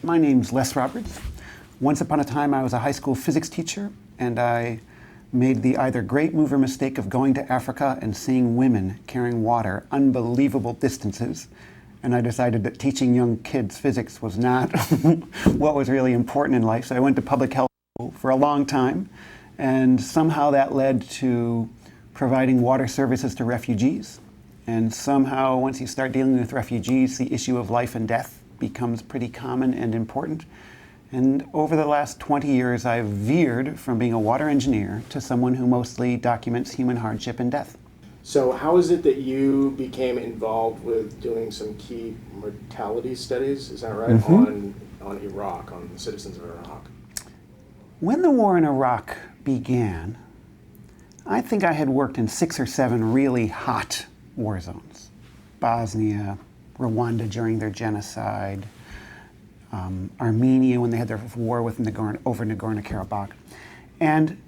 My name's Les Roberts. Once upon a time, I was a high school physics teacher, and I made the either great move or mistake of going to Africa and seeing women carrying water unbelievable distances. And I decided that teaching young kids physics was not what was really important in life. So I went to public health school for a long time, and somehow that led to providing water services to refugees. And somehow, once you start dealing with refugees, the issue of life and death becomes pretty common and important. And over the last 20 years, I've veered from being a water engineer to someone who mostly documents human hardship and death. So how is it that you became involved with doing some key mortality studies, is that right, on Iraq, on the citizens of Iraq? When the war in Iraq began, I think I had worked in 6 or 7 really hot war zones. Bosnia, Rwanda during their genocide, Armenia when they had their war over Nagorno-Karabakh. And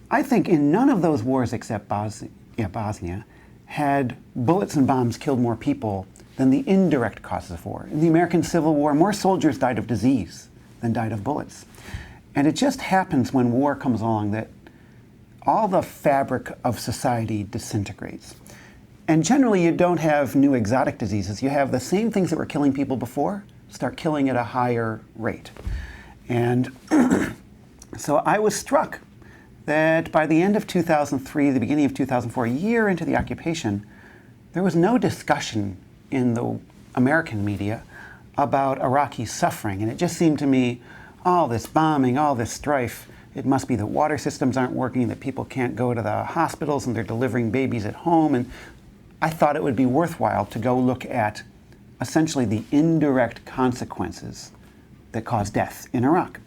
I think in none of those wars except Bosnia had bullets and bombs killed more people than the indirect causes of war. In the American Civil War, more soldiers died of disease than died of bullets. And it just happens when war comes along that all the fabric of society disintegrates. And generally, you don't have new exotic diseases. You have the same things that were killing people before start killing at a higher rate. And so I was struck that by the end of 2003, the beginning of 2004, a year into the occupation, there was no discussion in the American media about Iraqi suffering. And it just seemed to me, all this bombing, all this strife, it must be that water systems aren't working, that people can't go to the hospitals and they're delivering babies at home. And I thought it would be worthwhile to go look at essentially the indirect consequences that cause death in Iraq.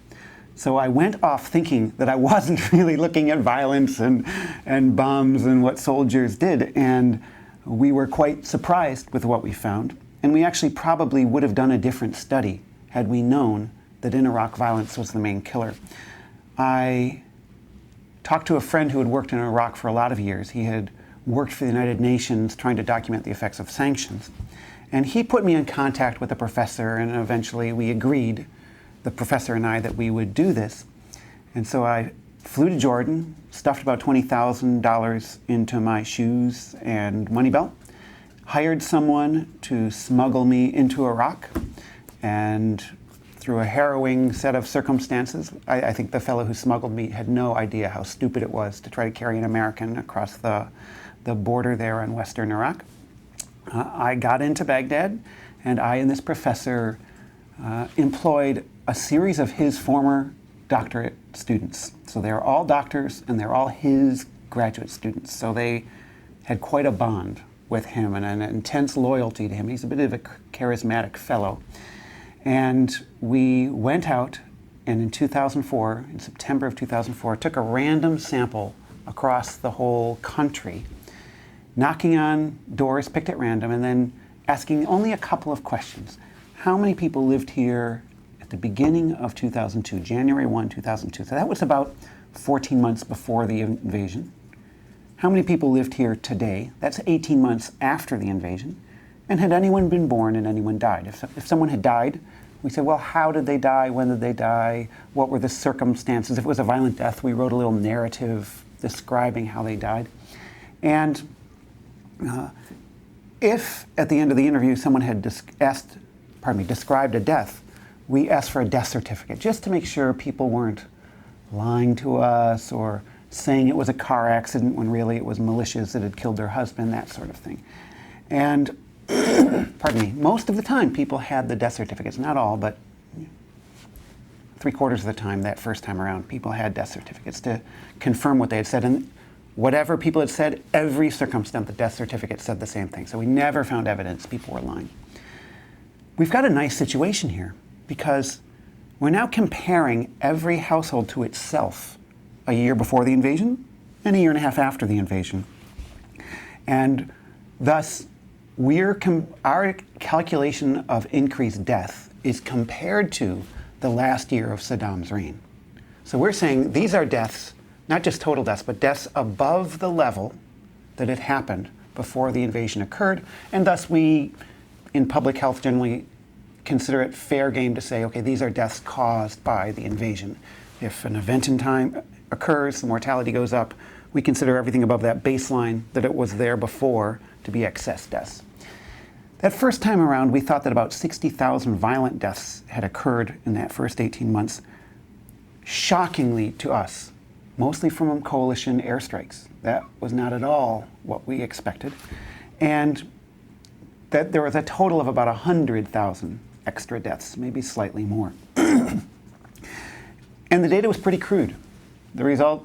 So I went off thinking that I wasn't really looking at violence and bombs and what soldiers did. And we were quite surprised with what we found. And we actually probably would have done a different study had we known that in Iraq violence was the main killer. I talked to a friend who had worked in Iraq for a lot of years. He had worked for the United Nations trying to document the effects of sanctions. And he put me in contact with a professor, and eventually we agreed, the professor and I, that we would do this. And so I flew to Jordan, stuffed about $20,000 into my shoes and money belt, hired someone to smuggle me into Iraq, and through a harrowing set of circumstances, I think the fellow who smuggled me had no idea how stupid it was to try to carry an American across the border there in western Iraq. I got into Baghdad, and I and this professor employed a series of his former doctorate students. So they're all doctors, and they're all his graduate students. So they had quite a bond with him and an intense loyalty to him. He's a bit of a charismatic fellow. And we went out, and in 2004, in September of 2004, took a random sample across the whole country, knocking on doors picked at random, and then asking only a couple of questions. How many people lived here at the beginning of 2002, January 1, 2002? So that was about 14 months before the invasion. How many people lived here today? That's 18 months after the invasion. And had anyone been born and anyone died? If someone had died, we said, well, how did they die? When did they die? What were the circumstances? If it was a violent death, we wrote a little narrative describing how they died. And if at the end of the interview someone had described a death, we asked for a death certificate just to make sure people weren't lying to us or saying it was a car accident when really it was militias that had killed their husband, that sort of thing. And pardon me, most of the time people had the death certificates, not all, but 3/4 of the time that first time around, people had death certificates to confirm what they had said. And whatever people had said, every circumstance, the death certificate said the same thing. So we never found evidence people were lying. We've got a nice situation here because we're now comparing every household to itself a year before the invasion and a year and a half after the invasion. And thus, our calculation of increased death is compared to the last year of Saddam's reign. So we're saying these are deaths, not just total deaths, but deaths above the level that had happened before the invasion occurred. And thus we, in public health, generally consider it fair game to say, okay, these are deaths caused by the invasion. If an event in time occurs, the mortality goes up, we consider everything above that baseline that it was there before to be excess deaths. That first time around, we thought that about 60,000 violent deaths had occurred in that first 18 months. Shockingly to us, mostly from coalition airstrikes. That was not at all what we expected. And that there was a total of about 100,000 extra deaths, maybe slightly more. And the data was pretty crude. The result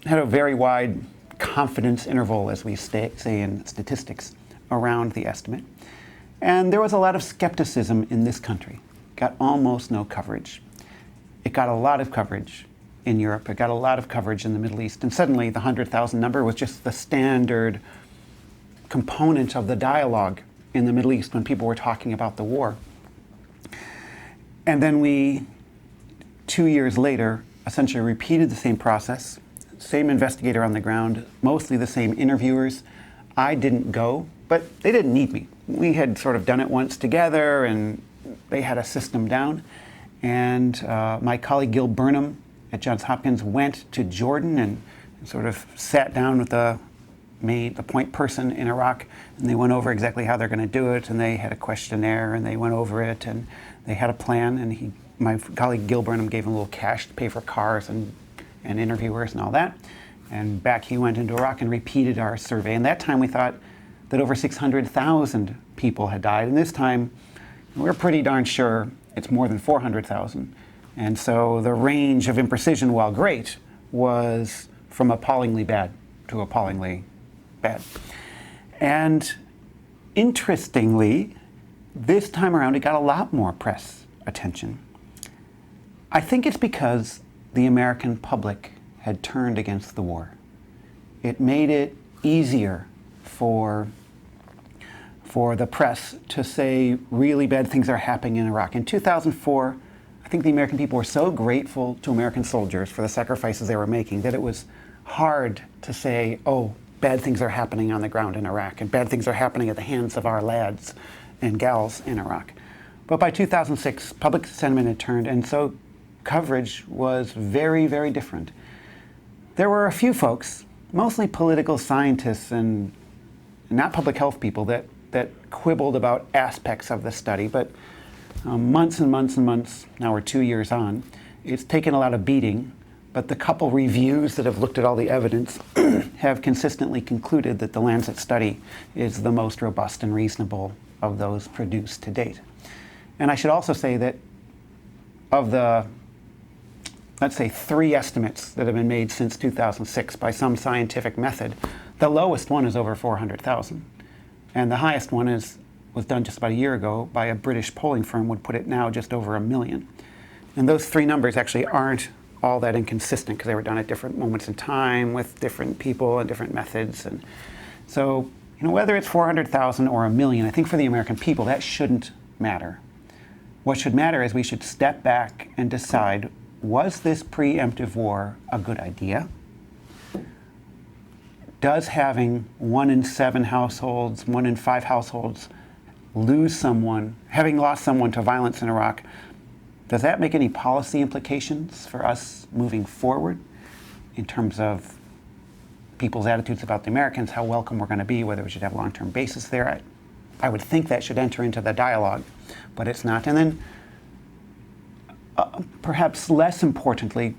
had a very wide confidence interval, as we say in statistics, around the estimate. And there was a lot of skepticism in this country. Got almost no coverage. It got a lot of coverage in Europe. It got a lot of coverage in the Middle East. And suddenly the 100,000 number was just the standard component of the dialogue in the Middle East when people were talking about the war. And then we, 2 years later, essentially repeated the same process, same investigator on the ground, mostly the same interviewers. I didn't go, but they didn't need me. We had sort of done it once together, and they had a system down. And my colleague Gil Burnham at Johns Hopkins went to Jordan and sort of sat down with the point person in Iraq, and they went over exactly how they're going to do it, and they had a questionnaire, and they went over it, and they had a plan, and my colleague Gil Burnham gave him a little cash to pay for cars and interviewers and all that. And back he went into Iraq and repeated our survey. And that time we thought that over 600,000 people had died. And this time we're pretty darn sure it's more than 400,000. And so the range of imprecision, while great, was from appallingly bad to appallingly bad. And interestingly, this time around it got a lot more press attention. I think it's because the American public had turned against the war. It made it easier for the press to say really bad things are happening in Iraq. In 2004, I think the American people were so grateful to American soldiers for the sacrifices they were making that it was hard to say, oh, bad things are happening on the ground in Iraq, and bad things are happening at the hands of our lads and gals in Iraq. But by 2006, public sentiment had turned, and so coverage was very, very different. There were a few folks, mostly political scientists and not public health people, that quibbled about aspects of the study, but months and months and months, now we're 2 years on, it's taken a lot of beating, but the couple reviews that have looked at all the evidence have consistently concluded that the Lancet study is the most robust and reasonable of those produced to date. And I should also say that of the, let's say, 3 estimates that have been made since 2006 by some scientific method, the lowest one is over 400,000. And the highest one was done just about a year ago by a British polling firm, would put it now just over 1 million. And those 3 numbers actually aren't all that inconsistent because they were done at different moments in time with different people and different methods. And so, whether it's 400,000 or 1 million, I think for the American people that shouldn't matter. What should matter is we should step back and decide, was this preemptive war a good idea? Does having 1 in 7 households, 1 in 5 households lose someone, having lost someone to violence in Iraq, does that make any policy implications for us moving forward in terms of people's attitudes about the Americans, how welcome we're going to be, whether we should have long-term bases there? I would think that should enter into the dialogue, but it's not. And then, perhaps less importantly,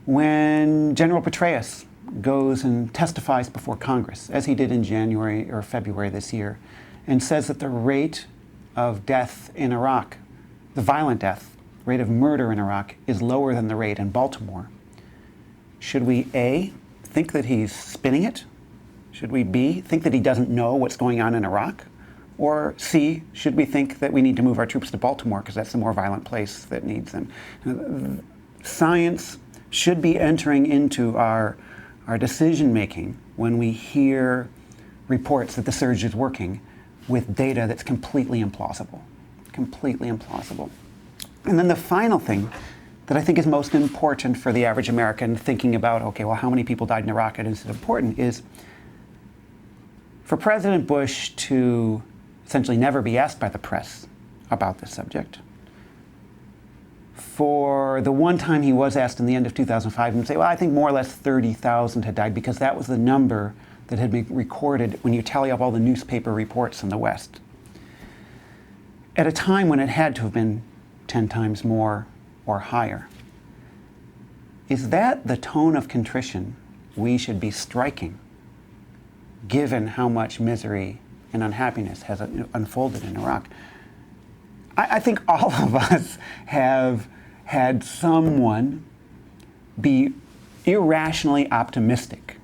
when General Petraeus goes and testifies before Congress, as he did in January or February this year, and says that the rate of death in Iraq, the violent death, rate of murder in Iraq, is lower than the rate in Baltimore, should we A, think that he's spinning it? Should we B, think that he doesn't know what's going on in Iraq? Or C, should we think that we need to move our troops to Baltimore because that's the more violent place that needs them? Science should be entering into our decision-making when we hear reports that the surge is working with data that's completely implausible. Completely implausible. And then the final thing that I think is most important for the average American thinking about, okay, well, how many people died in Iraq and is it important, is for President Bush to essentially never be asked by the press about this subject. For the one time he was asked in the end of 2005, and say, well, I think more or less 30,000 had died, because that was the number that had been recorded when you tally up all the newspaper reports in the West. At a time when it had to have been 10 times more or higher. Is that the tone of contrition we should be striking, given how much misery and unhappiness has unfolded in Iraq? I think all of us have had someone be irrationally optimistic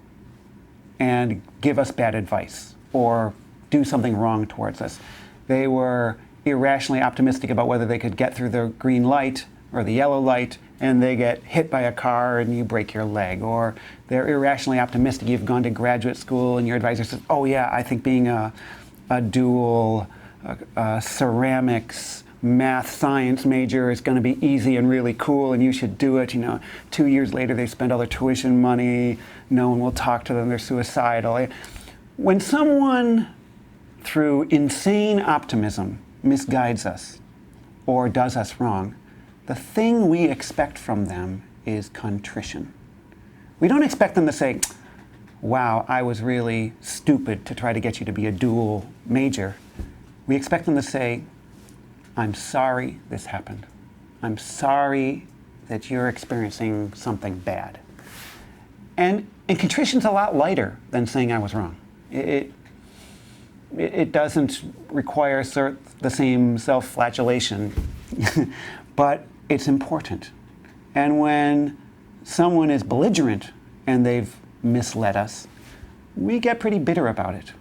and give us bad advice or do something wrong towards us. They were irrationally optimistic about whether they could get through the green light or the yellow light, and they get hit by a car and you break your leg. Or they're irrationally optimistic. You've gone to graduate school and your advisor says, oh yeah, I think being a dual ceramics, math, science major is going to be easy and really cool and you should do it. 2 years later they spend all their tuition money, no one will talk to them, they're suicidal. When someone, through insane optimism, misguides us or does us wrong, the thing we expect from them is contrition. We don't expect them to say, wow, I was really stupid to try to get you to be a dual major. We expect them to say, I'm sorry this happened. I'm sorry that you're experiencing something bad. And contrition's a lot lighter than saying I was wrong. It doesn't require the same self-flagellation, but it's important. And when someone is belligerent and they've misled us, we get pretty bitter about it.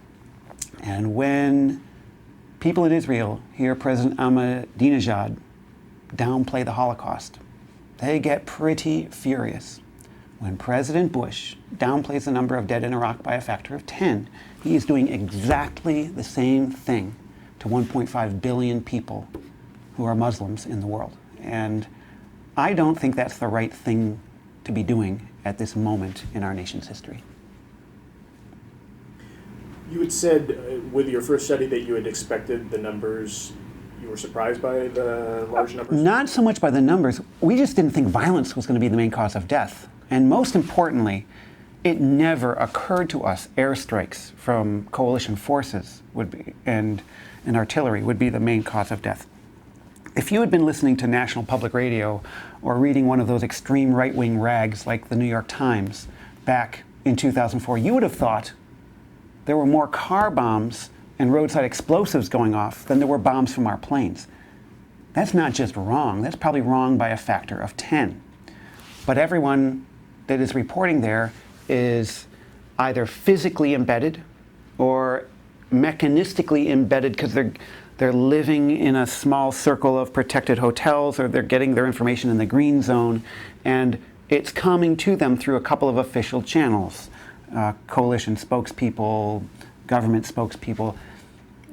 And when people in Israel hear President Ahmadinejad downplay the Holocaust, they get pretty furious. When President Bush downplays the number of dead in Iraq by a factor of 10, he is doing exactly the same thing to 1.5 billion people who are Muslims in the world. And I don't think that's the right thing to be doing at this moment in our nation's history. You had said with your first study that you had expected the numbers, you were surprised by the large numbers? Not so much by the numbers. We just didn't think violence was going to be the main cause of death. And most importantly, it never occurred to us airstrikes from coalition forces would be, and artillery would be the main cause of death. If you had been listening to National Public Radio or reading one of those extreme right-wing rags like the New York Times back in 2004, you would have thought there were more car bombs and roadside explosives going off than there were bombs from our planes. That's not just wrong, that's probably wrong by a factor of 10. But everyone that is reporting there is either physically embedded or mechanistically embedded because they're living in a small circle of protected hotels, or they're getting their information in the green zone, and it's coming to them through a couple of official channels, coalition spokespeople, government spokespeople.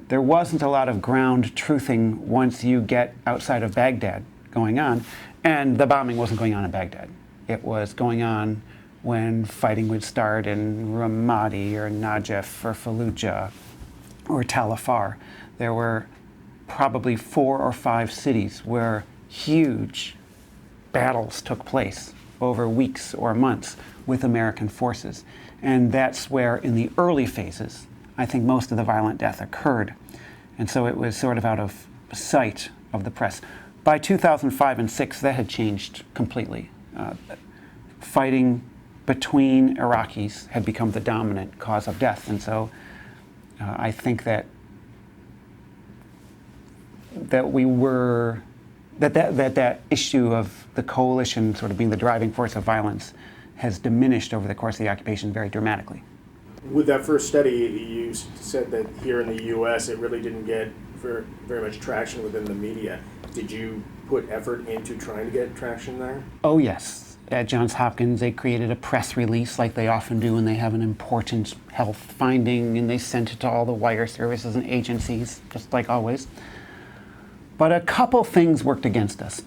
There wasn't a lot of ground truthing once you get outside of Baghdad going on, and the bombing wasn't going on in Baghdad. It was going on when fighting would start in Ramadi or Najaf or Fallujah or Tal Afar. There were probably 4 or 5 cities where huge battles took place over weeks or months with American forces. And that's where, in the early phases, I think most of the violent death occurred. And so it was sort of out of sight of the press. By 2005 and 6, that had changed completely. Fighting between Iraqis had become the dominant cause of death. And so I think that that issue of the coalition sort of being the driving force of violence has diminished over the course of the occupation very dramatically. With that first study, you said that here in the U.S. it really didn't get very much traction within the media. Did you put effort into trying to get traction there? Oh, yes. At Johns Hopkins, they created a press release like they often do when they have an important health finding, and they sent it to all the wire services and agencies, just like always. But a couple things worked against us.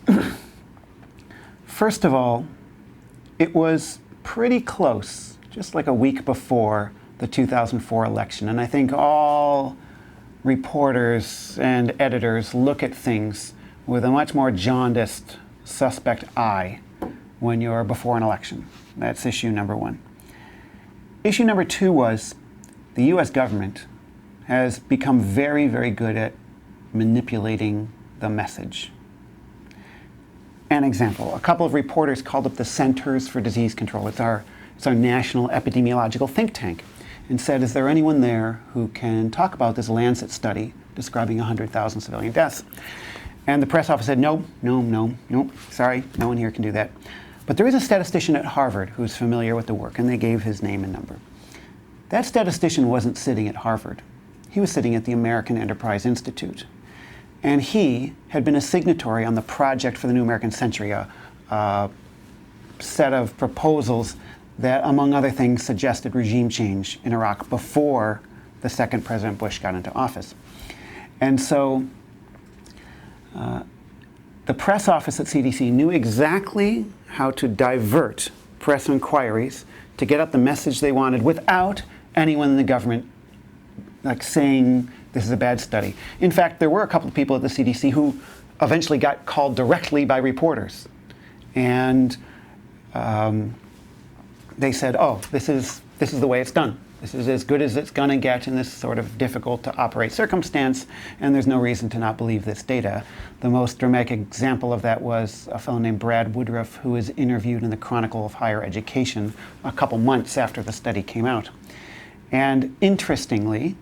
First of all, it was pretty close, just like a week before the 2004 election. And I think all reporters and editors look at things with a much more jaundiced, suspect eye when you're before an election. That's issue number one. Issue number two was the US government has become very, very good at manipulating the message. An example, a couple of reporters called up the Centers for Disease Control. It's our national epidemiological think tank, and said, is there anyone there who can talk about this Lancet study describing 100,000 civilian deaths? And the press office said, nope, sorry, no one here can do that. But there is a statistician at Harvard who's familiar with the work, and they gave his name and number. That statistician wasn't sitting at Harvard. He was sitting at the American Enterprise Institute. And he had been a signatory on the Project for the New American Century, a set of proposals that, among other things, suggested regime change in Iraq before the second President Bush got into office. And so the press office at CDC knew exactly how to divert press inquiries to get out the message they wanted without anyone in the government saying this is a bad study. In fact, there were a couple of people at the CDC who eventually got called directly by reporters. And they said, oh, this is the way it's done. This is as good as it's going to get in this sort of difficult to operate circumstance, and there's no reason to not believe this data. The most dramatic example of that was a fellow named Brad Woodruff, who was interviewed in the Chronicle of Higher Education a couple months after the study came out. And interestingly,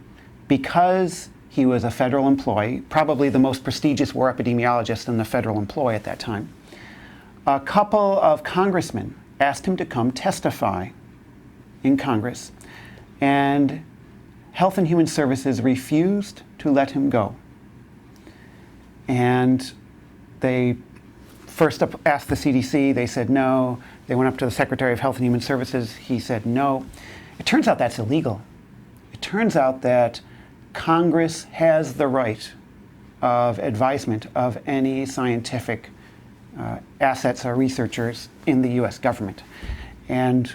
because he was a federal employee, probably the most prestigious war epidemiologist in the federal employ at that time, a couple of congressmen asked him to come testify in Congress, and Health and Human Services refused to let him go. And they first asked the CDC, they said no. They went up to the Secretary of Health and Human Services, he said no. It turns out that's illegal. It turns out that Congress has the right of advisement of any scientific assets or researchers in the US government. And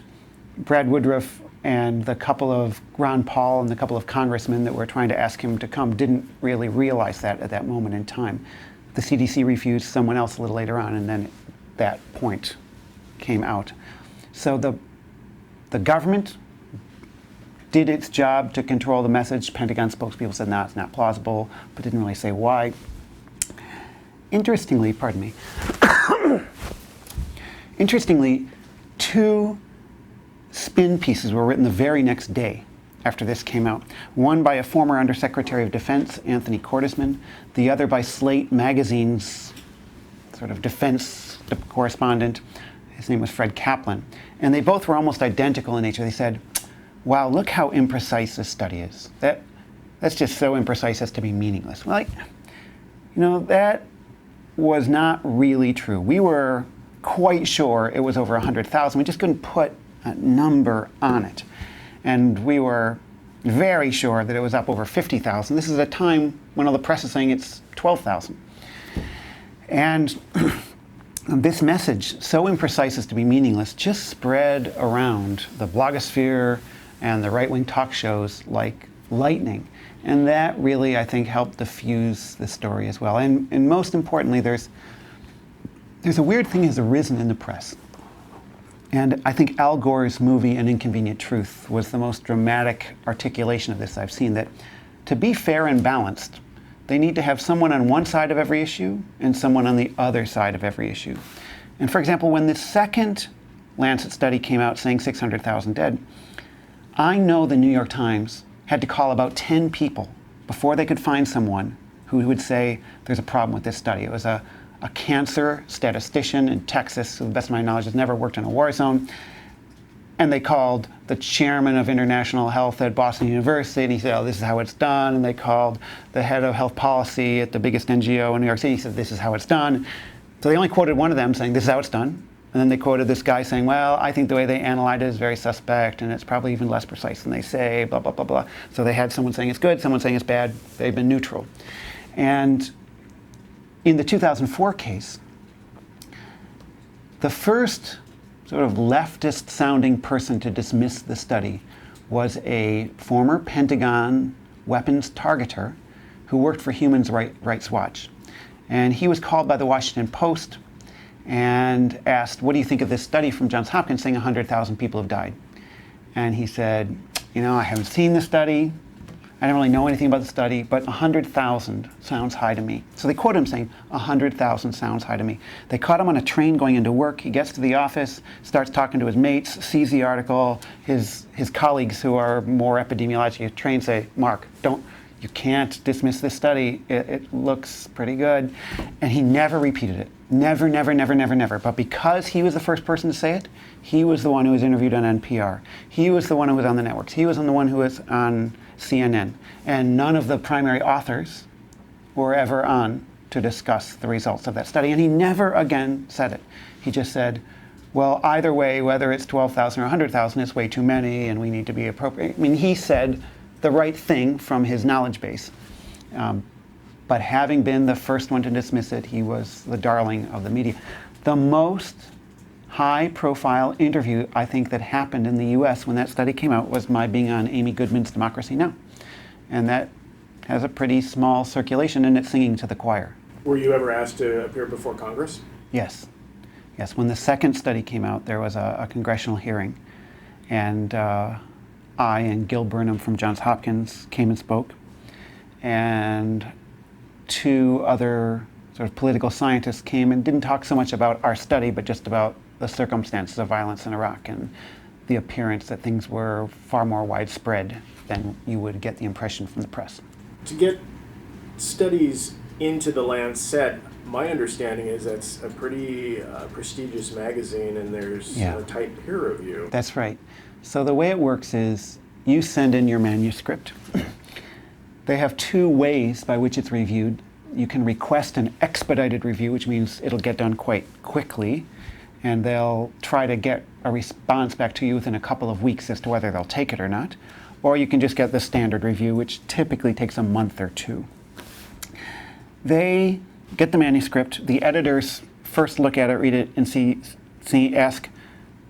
Brad Woodruff and the couple of Ron Paul and the couple of congressmen that were trying to ask him to come didn't really realize that at that moment in time. The CDC refused someone else a little later on, and then that point came out. So the government did its job to control the message. Pentagon spokespeople said, no, it's not plausible, but didn't really say why. Interestingly, interestingly, two spin pieces were written the very next day after this came out. One by a former Undersecretary of Defense, Anthony Cordesman, the other by Slate Magazine's sort of defense correspondent. His name was Fred Kaplan. And they both were almost identical in nature. They said, wow, look how imprecise this study is. That's just so imprecise as to be meaningless. Well, that was not really true. We were quite sure it was over 100,000. We just couldn't put a number on it. And we were very sure that it was up over 50,000. This is a time when all the press is saying it's 12,000. And this message, so imprecise as to be meaningless, just spread around the blogosphere and the right-wing talk shows like lightning. And that really, I think, helped diffuse the story as well. And most importantly, there's a weird thing has arisen in the press. And I think Al Gore's movie, An Inconvenient Truth, was the most dramatic articulation of this I've seen, that to be fair and balanced, they need to have someone on one side of every issue and someone on the other side of every issue. And for example, when the second Lancet study came out saying 600,000 dead, I know the New York Times had to call about 10 people before they could find someone who would say there's a problem with this study. It was a cancer statistician in Texas, who, to the best of my knowledge, has never worked in a war zone. And they called the chairman of international health at Boston University, and he said, oh, this is how it's done. And they called the head of health policy at the biggest NGO in New York City. He said, this is how it's done. So they only quoted one of them saying, this is how it's done. And then they quoted this guy saying, well, I think the way they analyzed it is very suspect, and it's probably even less precise than they say, blah, blah, blah, blah. So they had someone saying it's good, someone saying it's bad. They've been neutral. And in the 2004 case, the first sort of leftist-sounding person to dismiss the study was a former Pentagon weapons targeter who worked for Human Rights Watch. And he was called by the Washington Post and asked, what do you think of this study from Johns Hopkins saying 100,000 people have died? And he said, I haven't seen the study. I don't really know anything about the study, but 100,000 sounds high to me. So they quote him saying, 100,000 sounds high to me. They caught him on a train going into work. He gets to the office, starts talking to his mates, sees the article. His colleagues who are more epidemiologically trained say, Mark, you can't dismiss this study. It looks pretty good. And he never repeated it. Never, never, never, never, never. But because he was the first person to say it, he was the one who was interviewed on NPR. He was the one who was on the networks. He was the one who was on CNN. And none of the primary authors were ever on to discuss the results of that study. And he never again said it. He just said, well, either way, whether it's 12,000 or 100,000, it's way too many and we need to be appropriate. I mean, he said the right thing from his knowledge base. But having been the first one to dismiss it, he was the darling of the media. The most high-profile interview, I think, that happened in the US when that study came out was my being on Amy Goodman's Democracy Now! And that has a pretty small circulation, and it's singing to the choir. Were you ever asked to appear before Congress? Yes. Yes, when the second study came out, there was a congressional hearing, and I and Gil Burnham from Johns Hopkins came and spoke, and two other sort of political scientists came and didn't talk so much about our study, but just about the circumstances of violence in Iraq and the appearance that things were far more widespread than you would get the impression from the press. To get studies into the Lancet, my understanding is that's a pretty prestigious magazine, and there's a tight peer review. That's right. So the way it works is you send in your manuscript. They have two ways by which it's reviewed. You can request an expedited review, which means it'll get done quite quickly, and they'll try to get a response back to you within a couple of weeks as to whether they'll take it or not. Or you can just get the standard review, which typically takes a month or two. They get the manuscript, the editors first look at it, read it, and ask,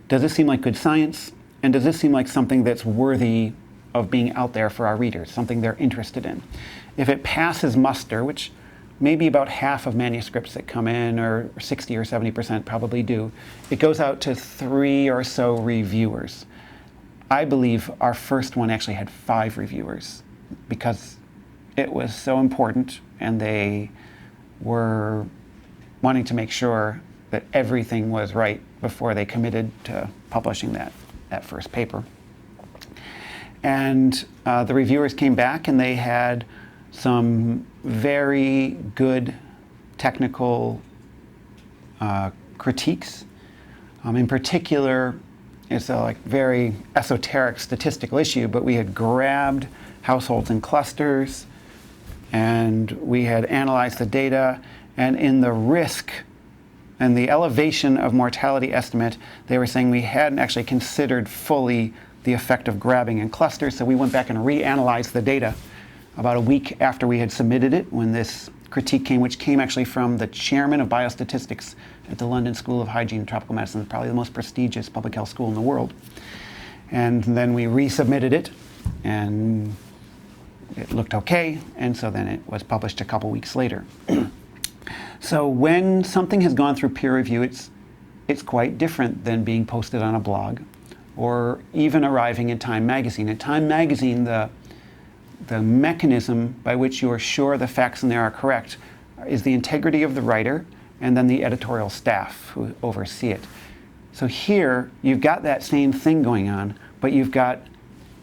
does this seem like good science? And does this seem like something that's worthy of being out there for our readers, something they're interested in? If it passes muster, which maybe about half of manuscripts that come in, or 60 or 70% probably do, it goes out to 3 or so reviewers. I believe our first one actually had 5 reviewers because it was so important and they were wanting to make sure that everything was right before they committed to publishing that first paper. And the reviewers came back and they had some very good technical critiques. In particular, it's a very esoteric statistical issue, but we had grabbed households in clusters and we had analyzed the data, and in the risk and the elevation of mortality estimate, they were saying we hadn't actually considered fully the effect of grabbing in clusters, so we went back and reanalyzed the data about a week after we had submitted it when this critique came, which came actually from the chairman of biostatistics at the London School of Hygiene and Tropical Medicine, probably the most prestigious public health school in the world. And then we resubmitted it, and it looked okay, and so then it was published a couple weeks later. So when something has gone through peer review, it's quite different than being posted on a blog or even arriving in Time Magazine. In Time Magazine, the mechanism by which you are sure the facts in there are correct is the integrity of the writer and then the editorial staff who oversee it. So here, you've got that same thing going on, but you've got,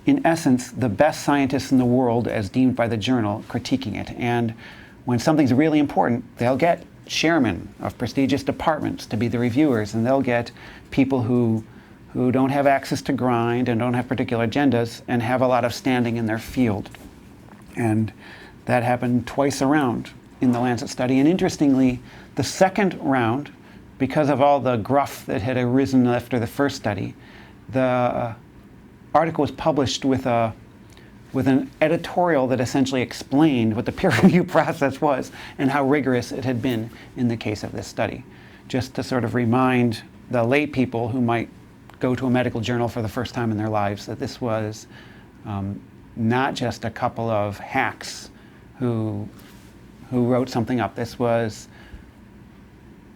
in essence, the best scientists in the world, as deemed by the journal, critiquing it. And when something's really important, they'll get chairmen of prestigious departments to be the reviewers, and they'll get people who don't have access to grind and don't have particular agendas and have a lot of standing in their field. And that happened twice around in the Lancet study. And interestingly, the second round, because of all the gruff that had arisen after the first study, the article was published with an editorial that essentially explained what the peer review process was and how rigorous it had been in the case of this study, just to sort of remind the lay people who might go to a medical journal for the first time in their lives that this was not just a couple of hacks who wrote something up. This was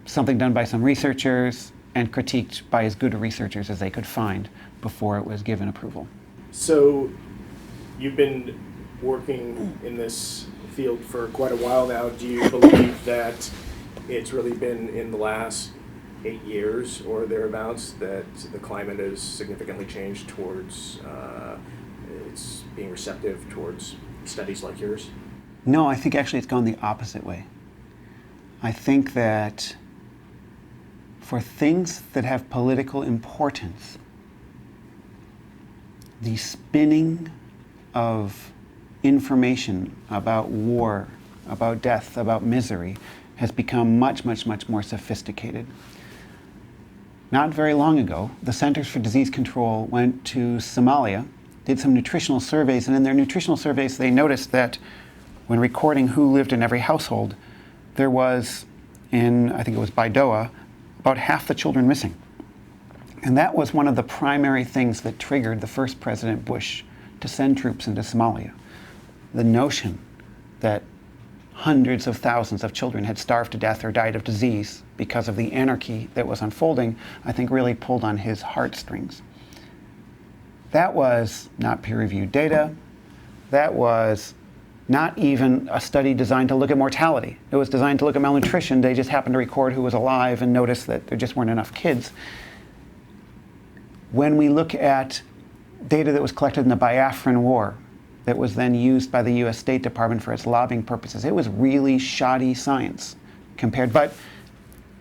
something done by some researchers and critiqued by as good researchers as they could find before it was given approval. So you've been working in this field for quite a while now. Do you believe that it's really been in the last 8 years or thereabouts that the climate has significantly changed towards it's being receptive towards studies like yours? No, I think actually it's gone the opposite way. I think that for things that have political importance, the spinning of information about war, about death, about misery, has become much, much, much more sophisticated. Not very long ago, the Centers for Disease Control went to Somalia, did some nutritional surveys, and in their nutritional surveys they noticed that when recording who lived in every household, there was, in, I think it was Baidoa, about half the children missing. And that was one of the primary things that triggered the first President Bush to send troops into Somalia. The notion that hundreds of thousands of children had starved to death or died of disease because of the anarchy that was unfolding, I think really pulled on his heartstrings. That was not peer-reviewed data. That was not even a study designed to look at mortality. It was designed to look at malnutrition. They just happened to record who was alive and notice that there just weren't enough kids. When we look at data that was collected in the Biafran War, that was then used by the US State Department for its lobbying purposes, it was really shoddy science compared. But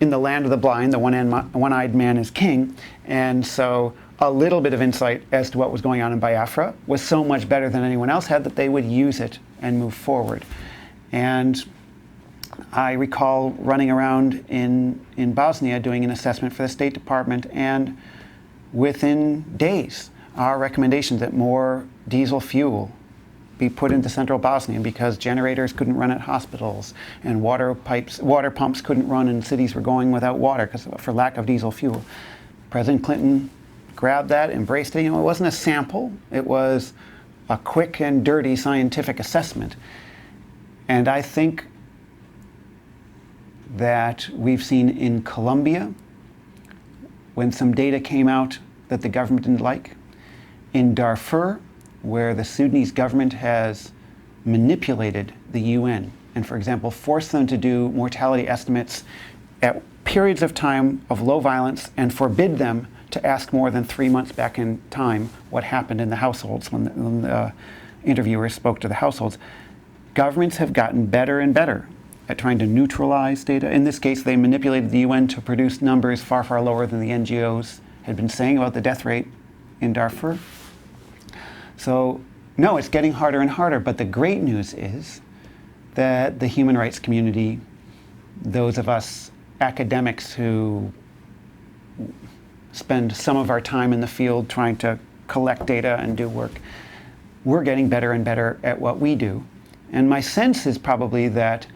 in the land of the blind, the one-eyed man is king, and so a little bit of insight as to what was going on in Biafra was so much better than anyone else had that they would use it and move forward. And I recall running around in Bosnia doing an assessment for the State Department, and within days, our recommendation that more diesel fuel be put into central Bosnia because generators couldn't run at hospitals and water pumps couldn't run and cities were going without water for lack of diesel fuel. President Clinton grabbed that, embraced it. You know, it wasn't a sample. It was a quick and dirty scientific assessment. And I think that we've seen in Colombia, when some data came out that the government didn't like, in Darfur, where the Sudanese government has manipulated the UN and, for example, forced them to do mortality estimates at periods of time of low violence and forbid them to ask more than 3 months back in time what happened in the households when the interviewers spoke to the households. Governments have gotten better and better at trying to neutralize data. In this case, they manipulated the UN to produce numbers far, far lower than the NGOs had been saying about the death rate in Darfur. So, no, it's getting harder and harder, but the great news is that the human rights community, those of us academics who spend some of our time in the field trying to collect data and do work, we're getting better and better at what we do. And my sense is probably that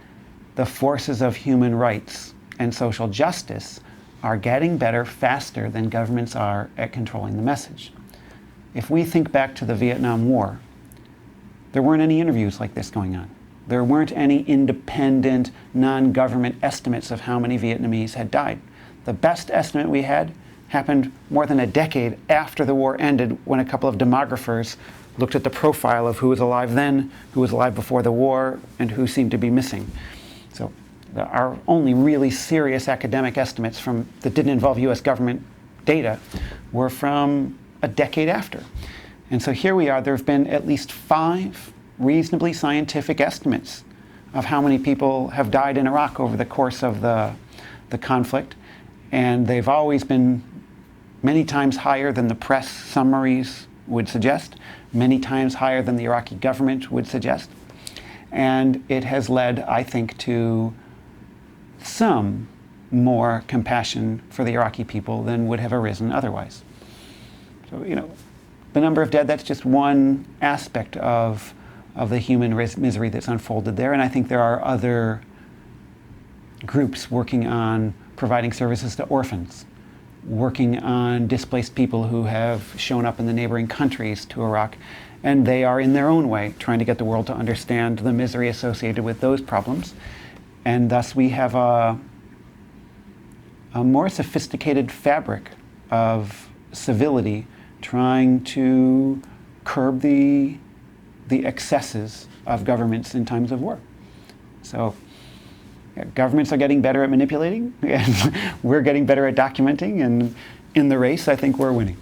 the forces of human rights and social justice are getting better faster than governments are at controlling the message. If we think back to the Vietnam War, there weren't any interviews like this going on. There weren't any independent, non-government estimates of how many Vietnamese had died. The best estimate we had happened more than a decade after the war ended, when a couple of demographers looked at the profile of who was alive then, who was alive before the war, and who seemed to be missing. So our only really serious academic estimates that didn't involve US government data were from a decade after. And so here we are. There have been at least 5 reasonably scientific estimates of how many people have died in Iraq over the course of the conflict. And they've always been many times higher than the press summaries would suggest, many times higher than the Iraqi government would suggest. And it has led, I think, to some more compassion for the Iraqi people than would have arisen otherwise. So, you know, the number of dead, that's just one aspect of the human misery that's unfolded there. And I think there are other groups working on providing services to orphans, working on displaced people who have shown up in the neighboring countries to Iraq. And they are, in their own way, trying to get the world to understand the misery associated with those problems. And thus we have a more sophisticated fabric of civility trying to curb the excesses of governments in times of war. So yeah, governments are getting better at manipulating, and we're getting better at documenting, and in the race, I think we're winning.